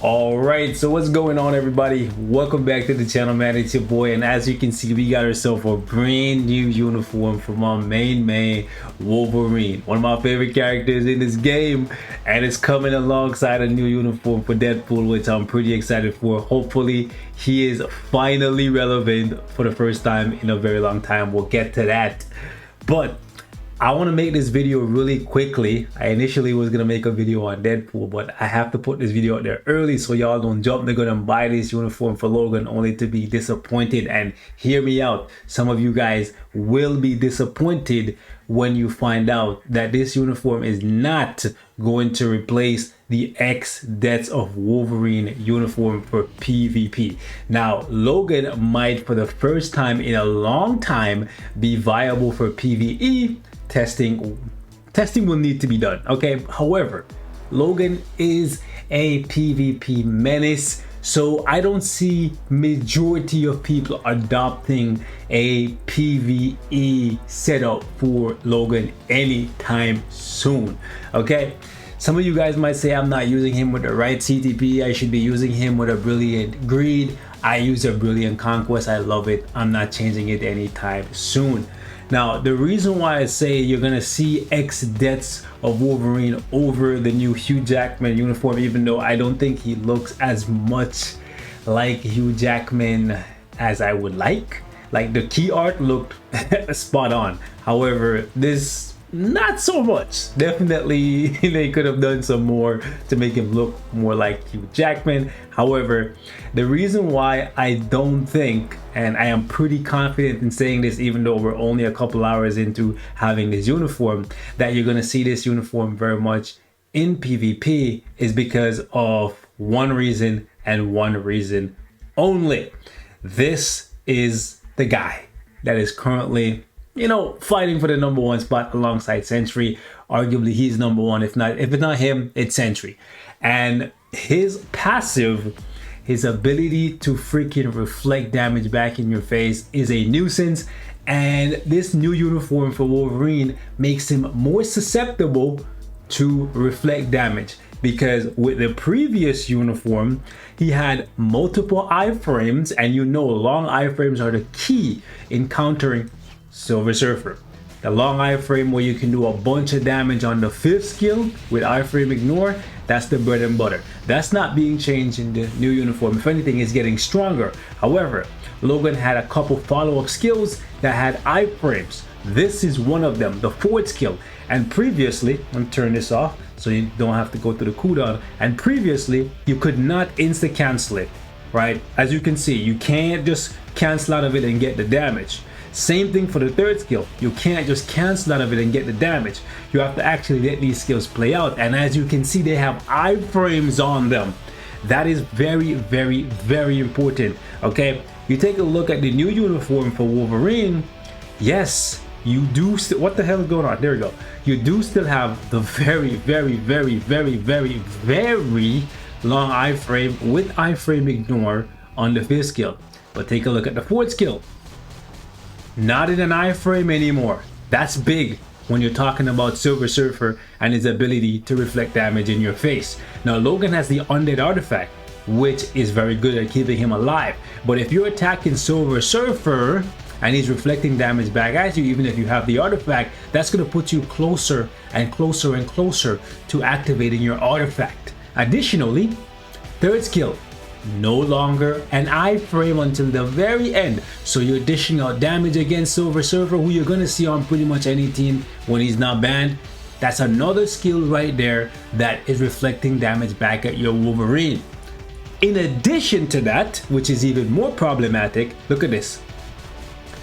Alright, so what's going on, everybody? Welcome back to the channel, man. It's your boy, and as you can see, we got ourselves a brand new uniform from our main Wolverine, one of my favorite characters in this game, and it's coming alongside a new uniform for Deadpool, which I'm pretty excited for. Hopefully he is finally relevant for the first time in a very long time. We'll get to that, but I want to make this video really quickly. I initially was going to make a video on Deadpool, but I have to put this video out there early so y'all don't jump the gun and buy this uniform for Logan only to be disappointed. And hear me out, some of you guys will be disappointed when you find out that this uniform is not going to replace the X Deaths of Wolverine uniform for PvP. Now, Logan might for the first time in a long time be viable for PvE. Testing will need to be done, okay? However, Logan is a PvP menace, so I don't see majority of people adopting a PvE setup for Logan anytime soon, okay? Some of you guys might say I'm not using him with the right CTP. I should be using him with a Brilliant Greed. I use a Brilliant Conquest. I love it. I'm not changing it anytime soon. Now, the reason why I say you're gonna see X Deaths of Wolverine over the new Hugh Jackman uniform, even though I don't think he looks as much like Hugh Jackman as I would like. Like, the key art looked spot on. However, this not so much. Definitely they could have done some more to make him look more like Hugh Jackman. However, the reason why I don't think, and I am pretty confident in saying this even though we're only a couple hours into having this uniform, that you're going to see this uniform very much in PvP is because of one reason and one reason only. This is the guy that is currently, you know, fighting for the #1 spot alongside Sentry. Arguably he's #1. If it's not him, it's Sentry. And his passive, his ability to freaking reflect damage back in your face, is a nuisance. And this new uniform for Wolverine makes him more susceptible to reflect damage, because with the previous uniform he had multiple iframes, and you know long iframes are the key in countering Silver Surfer. The long iframe where you can do a bunch of damage on the 5th skill with iframe ignore, that's the bread and butter. That's not being changed in the new uniform. If anything, it's getting stronger. However, Logan had a couple follow-up skills that had iframes. This is one of them, the 4th skill. And previously, I'm gonna turn this off so you don't have to go through the cooldown. And previously, you could not insta cancel it, right? As you can see, you can't just cancel out of it and get the damage. Same thing for the 3rd skill. You can't just cancel out of it and get the damage. You have to actually let these skills play out. And as you can see, they have iframes on them. That is very, very, very important. Okay, you take a look at the new uniform for Wolverine. Yes, you do still, what the hell is going on? There we go. You do still have the very, very, very, very, very, very long iframe with iframe ignore on the 5th skill. But take a look at the 4th skill. Not in an iframe anymore. That's big when you're talking about Silver Surfer and his ability to reflect damage in your face. Now, Logan has the Undead artifact, which is very good at keeping him alive. But if you're attacking Silver Surfer and he's reflecting damage back at you, even if you have the artifact, that's going to put you closer and closer and closer to activating your artifact. Additionally, 3rd skill, no longer an iframe until the very end, so you're dishing out damage against Silver Surfer, who you're gonna see on pretty much any team when he's not banned. That's another skill right there that is reflecting damage back at your Wolverine. In addition to that, which is even more problematic, look at this.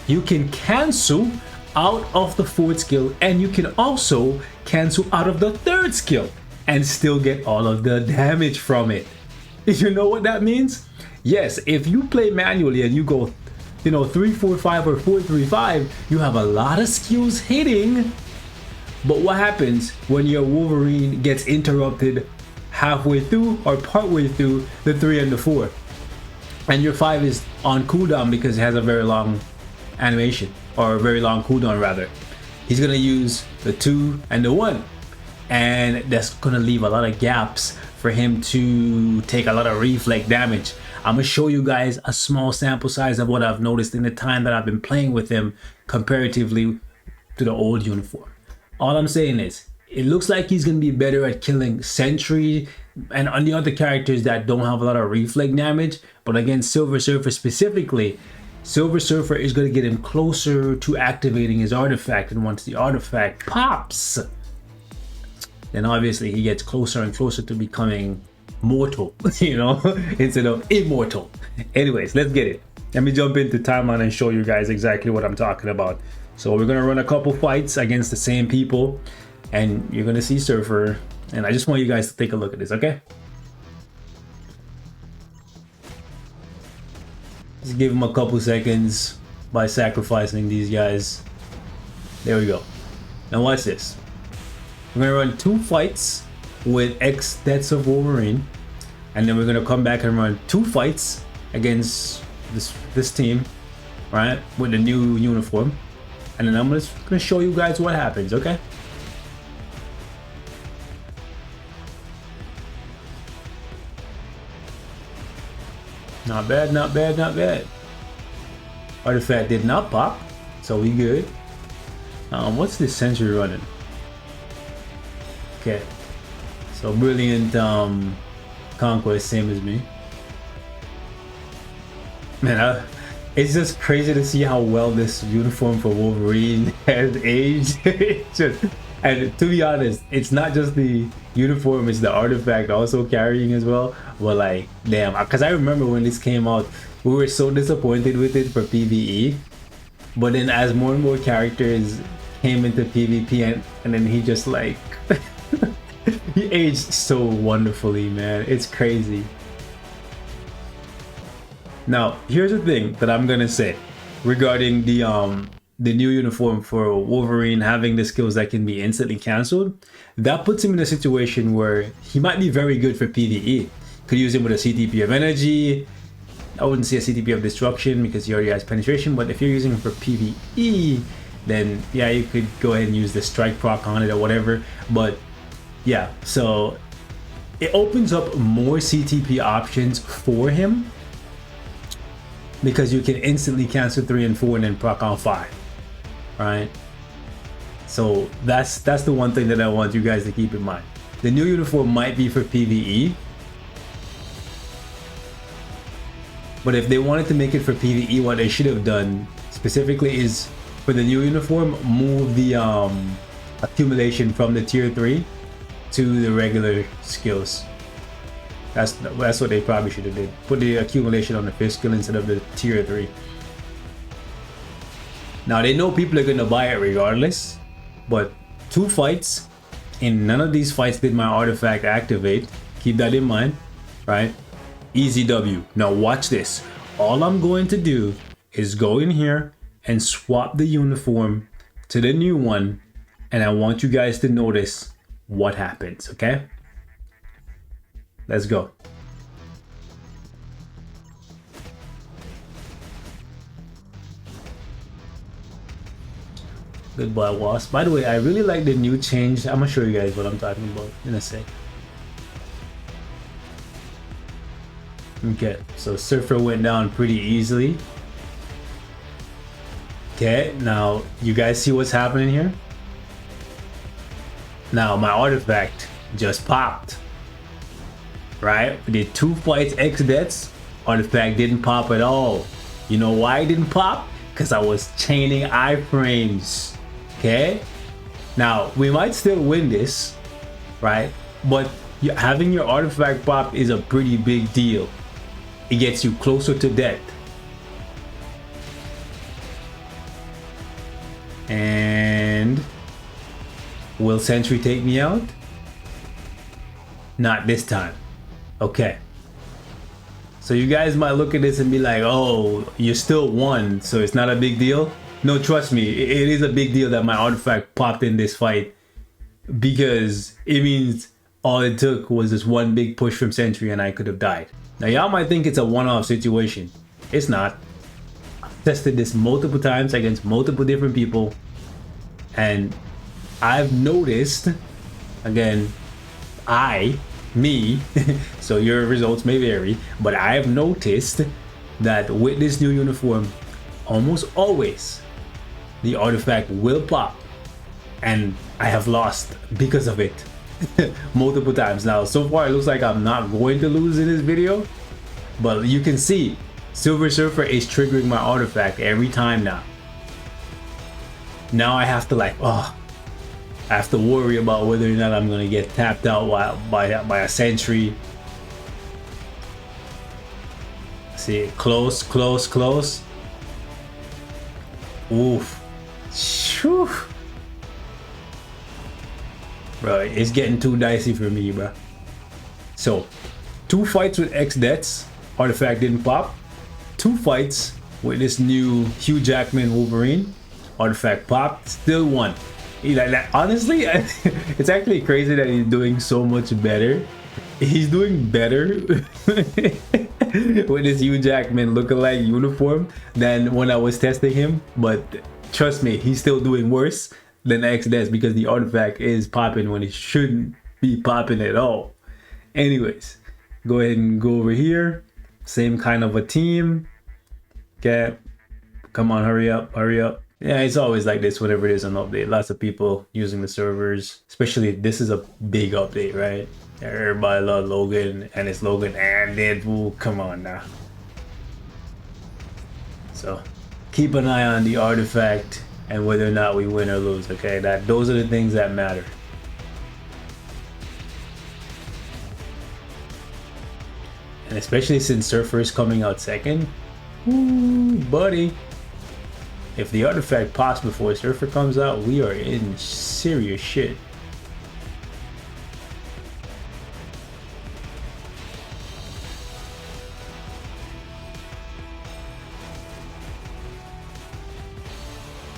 You can cancel out of the 4th skill, and you can also cancel out of the 3rd skill and still get all of the damage from it. You know what that means? Yes, if you play manually and you go, you know, 3-4-5 or 4-3-5, you have a lot of skills hitting. But what happens when your Wolverine gets interrupted halfway through or partway through the 3 and the 4? And your 5 is on cooldown because it has a very long animation, or a very long cooldown rather. He's gonna use the 2 and the 1. And that's gonna leave a lot of gaps for him to take a lot of reflect damage. I'm gonna show you guys a small sample size of what I've noticed in the time that I've been playing with him comparatively to the old uniform. All I'm saying is, it looks like he's gonna be better at killing Sentry and on the other characters that don't have a lot of reflect damage. But against Silver Surfer specifically, Silver Surfer is gonna get him closer to activating his artifact, and once the artifact pops, then obviously he gets closer and closer to becoming mortal, you know, instead of immortal. Anyways, let's get it. Let me jump into timeline and show you guys exactly what I'm talking about. So we're gonna run a couple fights against the same people, and you're gonna see Surfer, and I just want you guys to take a look at this, okay? Just give him a couple seconds by sacrificing these guys. There we go. Now watch this. We're gonna run 2 fights with X deaths of Wolverine, and then we're gonna come back and run 2 fights against this team, right, with the new uniform, and then I'm just gonna show you guys what happens, okay? Not bad, not bad, not bad. Artifact did not pop, so we good. What's this Sentry running? Okay, so Brilliant Conquest, same as me. Man, it's just crazy to see how well this uniform for Wolverine has aged. And to be honest, it's not just the uniform, it's the artifact also carrying as well. But like, damn, because I remember when this came out, we were so disappointed with it for PvE. But then as more and more characters came into PvP, and then he just like, he aged so wonderfully, man. It's crazy. Now, here's the thing that I'm gonna say regarding the new uniform for Wolverine having the skills that can be instantly cancelled. That puts him in a situation where he might be very good for PvE. Could use him with a CTP of energy. I wouldn't say a CTP of destruction because he already has penetration, but if you're using him for PvE, then yeah, you could go ahead and use the strike proc on it or whatever. But yeah, so it opens up more CTP options for him because you can instantly cancel 3 and 4 and then proc on 5, right? So that's the one thing that I want you guys to keep in mind. The new uniform might be for PvE, but if they wanted to make it for PvE, what they should have done specifically is for the new uniform, move the accumulation from the tier 3 to the regular skills. That's what they probably should have did. Put the accumulation on the 5th skill instead of the tier 3. Now they know people are gonna buy it regardless, but 2 fights, in none of these fights did my artifact activate. Keep that in mind, right? Easy W. Now watch this. All I'm going to do is go in here and swap the uniform to the new one, and I want you guys to notice what happens, okay? Let's go. Goodbye, Wasp. By the way, I really like the new change. I'm gonna show you guys what I'm talking about in a sec. Okay, so Surfer went down pretty easily. Okay, now you guys see what's happening here? Now my artifact just popped. Right? We did 2 fights, X deaths. Artifact didn't pop at all. You know why it didn't pop? Because I was chaining iframes. Okay? Now, we might still win this, right? But having your artifact pop is a pretty big deal. It gets you closer to death. And will Sentry take me out? Not this time. Okay. So you guys might look at this and be like, oh, you still won, so it's not a big deal. No, trust me, it is a big deal that my artifact popped in this fight, because it means all it took was this one big push from Sentry and I could have died. Now y'all might think it's a one-off situation. It's not. I've tested this multiple times against multiple different people, and I've noticed, again, I me, so your results may vary, but I have noticed that with this new uniform, almost always the artifact will pop, and I have lost because of it multiple times. Now so far it looks like I'm not going to lose in this video, but you can see Silver Surfer is triggering my artifact every time now. Now I have to like, I have to worry about whether or not I'm gonna get tapped out by a sentry. See, close. Oof. Shoo. Bro, it's getting too dicey for me, bro. So, 2 fights with X deaths, artifact didn't pop. 2 fights with this new Hugh Jackman Wolverine, artifact popped, still won. Honestly, it's actually crazy that he's doing so much better. He's doing better with this Hugh Jackman lookalike uniform than when I was testing him, but trust me, he's still doing worse than X does because the artifact is popping when it shouldn't be popping at all. Anyways, go ahead and go over here. Same kind of a team. Okay, come on, hurry up. Yeah, it's always like this whenever there's an update. Lots of people using the servers, especially this is a big update, right? Everybody love Logan, and it's Logan and Deadpool. Come on now. So keep an eye on the artifact and whether or not we win or lose. Okay, those are the things that matter. And especially since Surfer is coming out second. Ooh, buddy. If the artifact pops before Surfer comes out, we are in serious shit.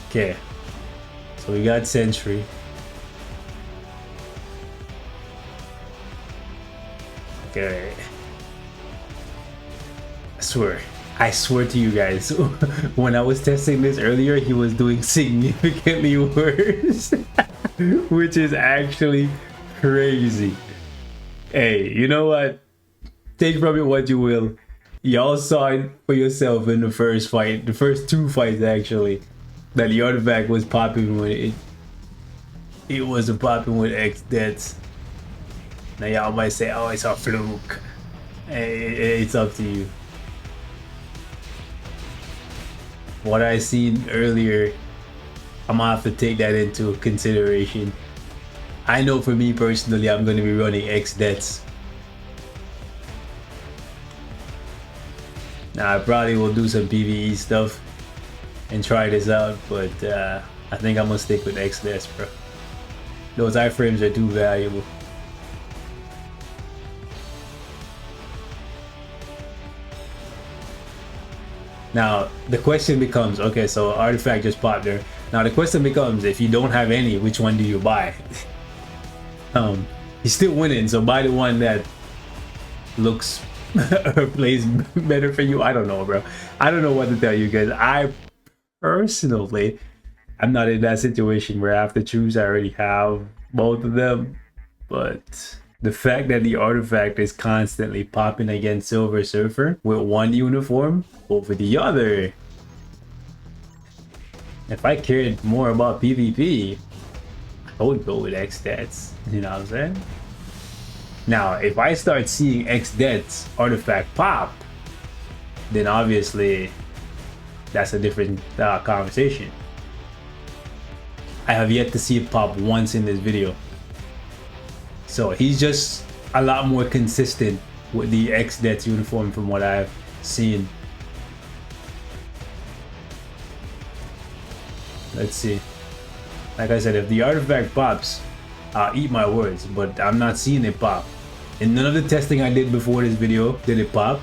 Okay, so we got Sentry. Okay. I swear to you guys, when I was testing this earlier, he was doing significantly worse, which is actually crazy. Hey, you know what? Take from it what you will. Y'all saw it for yourself in the first fight, the first 2 fights actually, that the artifact was popping when it wasn't popping with X deaths. Now y'all might say, oh, it's a fluke. Hey, it's up to you. What I seen earlier, I'm gonna have to take that into consideration. I know for me personally, I'm gonna be running X deaths. Now I probably will do some PvE stuff and try this out, but I think I'm gonna stick with X deaths, bro. Those iframes are too valuable. Now the question becomes, okay, so artifact just popped there. Now the question becomes, if you don't have any, which one do you buy? He's still winning, so buy the one that looks or plays better for you. I don't know, bro. I don't know what to tell you guys. I personally, I'm not in that situation where I have to choose. I already have both of them, but the fact that the artifact is constantly popping against Silver Surfer with one uniform over the other. If I cared more about PvP, I would go with X deaths. You know what I'm saying? Now, if I start seeing X deaths artifact pop, then obviously that's a different conversation. I have yet to see it pop once in this video. So he's just a lot more consistent with the X deaths uniform from what I've seen. Let's see. Like I said, if the artifact pops, I'll eat my words, but I'm not seeing it pop. In none of the testing I did before this video did it pop,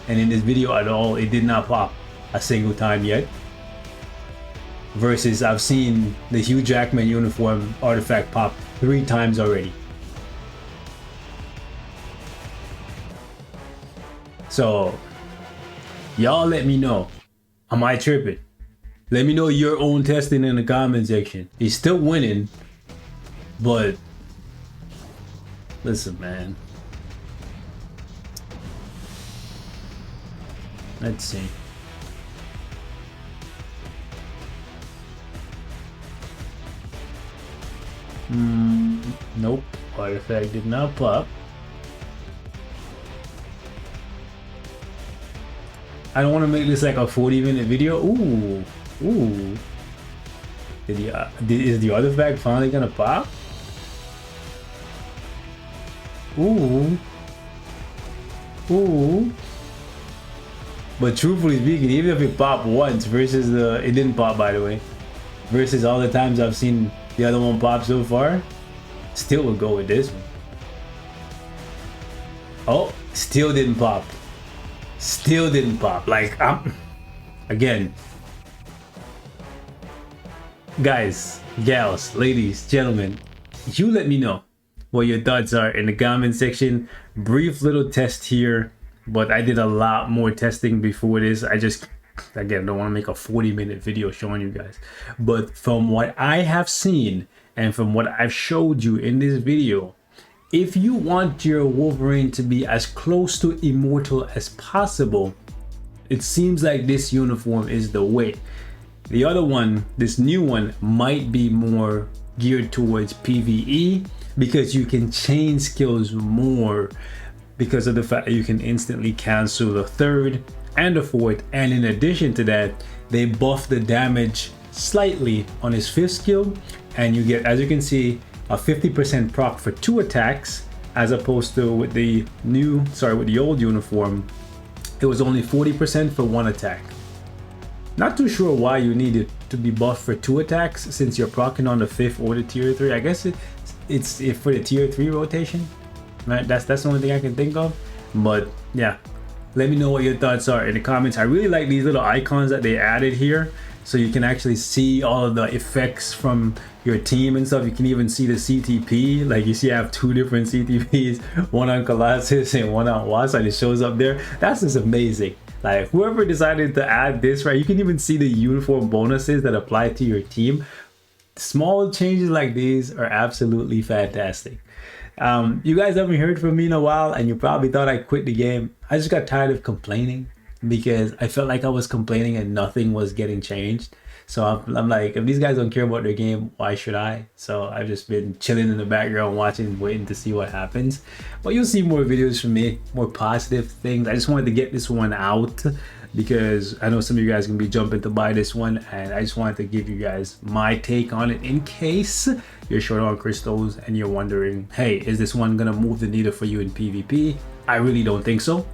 and in this video at all, it did not pop a single time yet. Versus I've seen the Hugh Jackman uniform artifact pop 3 times already. So y'all let me know, am I tripping? Let me know your own testing in the comment section. He's still winning, but listen, man, Let's see. Nope, artifact did not pop. I don't want to make this like a 40-minute video. Ooh. Is the artifact finally gonna pop? Ooh. But truthfully speaking, even if it popped once versus it didn't pop, by the way, versus all the times I've seen the other one pop so far, still would go with this one. Oh, still didn't pop. Still didn't pop. Like, again, guys, gals, ladies, gentlemen, you let me know what your thoughts are in the comment section. Brief little test here, but I did a lot more testing before this. I just, again, don't want to make a 40-minute video showing you guys. But from what I have seen and from what I've showed you in this video, if you want your Wolverine to be as close to immortal as possible, it seems like this uniform is the way. The other one, this new one, might be more geared towards PvE because you can chain skills more because of the fact that you can instantly cancel the third and the fourth, and in addition to that, they buff the damage slightly on his fifth skill, and you get, as you can see, a 50% proc for 2 attacks, as opposed to with the old uniform, it was only 40% for 1 attack. Not too sure why you need it to be buffed for 2 attacks since you're proccing on the 5th or the tier 3. I guess it's for the tier 3 rotation, right? That's the only thing I can think of. But yeah, let me know what your thoughts are in the comments. I really like these little icons that they added here, so you can actually see all of the effects from your team and stuff. You can even see the CTP. Like, you see I have 2 different CTPs, one on Colossus and one on Wasp, and it shows up there. That's just amazing. Like, whoever decided to add this, right? You can even see the uniform bonuses that apply to your team. Small changes like these are absolutely fantastic. You guys haven't heard from me in a while, and you probably thought I quit the game. I just got tired of complaining because I felt like I was complaining and nothing was getting changed. So I'm like, if these guys don't care about their game, why should I? So I've just been chilling in the background, watching, waiting to see what happens. But you'll see more videos from me, more positive things. I just wanted to get this one out because I know some of you guys can be jumping to buy this one, and I just wanted to give you guys my take on it in case you're short on crystals and you're wondering, hey, is this one gonna move the needle for you in PvP? I really don't think so.